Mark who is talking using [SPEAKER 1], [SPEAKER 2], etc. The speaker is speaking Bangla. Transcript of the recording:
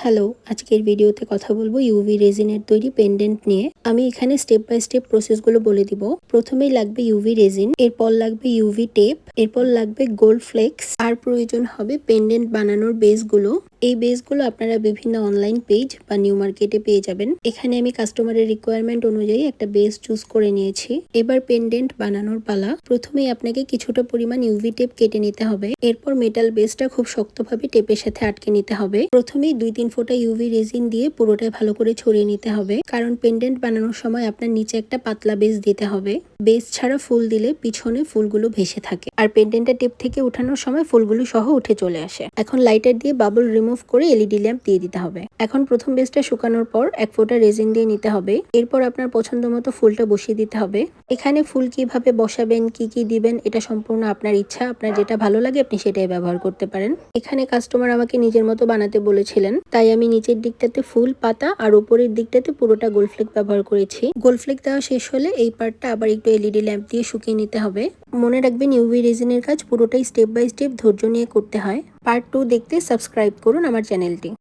[SPEAKER 1] হ্যালো, আজকের ভিডিওতে কথা বলবো ইউভি রেজিনের তৈরি পেন্ডেন্ট নিয়ে। আমি এখানে স্টেপ বাই স্টেপ প্রসেসগুলো বলে দিব। প্রথমেই লাগবে ইউভি রেজিন, এরপর লাগবে ইউভি টেপ, এরপর লাগবে গোল্ড ফ্লেক্স, আর প্রয়োজন হবে পেন্ডেন্ট বানানোর বেসগুলো। এই বেসগুলো আপনারা বিভিন্ন অনলাইন পেজ বা নিউ মার্কেটে পেয়ে যাবেন। এখানে আমি কাস্টমারের রিকোয়ারমেন্ট অনুযায়ী একটা বেস চুজ করে নিয়েছি। এবার পেন্ডেন্ট বানানোর পালা। প্রথমেই আপনাকে কিছুটা পরিমাণ ইউভি টেপ কেটে নিতে হবে। এরপর মেটাল বেসটা খুব শক্তভাবে টেপের সাথে আটকে নিতে হবে। প্রথমেই 2-3 ফোঁটা ইউভি রেজিন দিয়ে পুরোটাই ভালো করে ছড়িয়ে নিতে হবে, কারণ পেন্ডেন্ট বানানোর সময় আপনার নিচে একটা পাতলা বেস দিতে হবে। বেস ছাড়া ফুল দিলে পিছনে ফুলগুলো ভেসে থাকে, আর পেন্ডেন্টটা টেপ থেকে উঠানোর সময় ফুলগুলো সহ উঠে চলে আসে। এখন লাইটার দিয়ে বাবল রিমুভ করে এলইডি ল্যাম্প দিয়ে দিতে হবে। এখন প্রথম বেসটা শুকানোর পর 1 ফোঁটা রেজিন দিয়ে নিতে হবে। এরপর আপনার পছন্দ মতো ফুলটা বসিয়ে দিতে হবে। এখানে ফুল কিভাবে বসাবেন, কি দিবেন, এটা সম্পূর্ণ আপনার ইচ্ছা। আপনার যেটা ভালো লাগে আপনি সেটাই ব্যবহার করতে পারেন। এখানে কাস্টমার আমাকে নিজের মতো বানাতে বলেছিলেন, তাই আমি নিচের দিকটাতে ফুল পাতা আর উপরের দিকটাতে পুরোটা গোল্ড ফ্লেক ব্যবহার করেছি। গোল্ড ফ্লেক দেওয়া শেষ হলে এই পার্টটা আবার একটু এলইডি ল্যাম্প দিয়ে শুকিয়ে নিতে হবে। মনে রাখবেন ইউভি রেজিনের কাজ পুরোটাই স্টেপ বাই স্টেপ ধৈর্য নিয়ে করতে হয়। পার্ট 2 দেখতে সাবস্ক্রাইব করুন আমার চ্যানেলটি।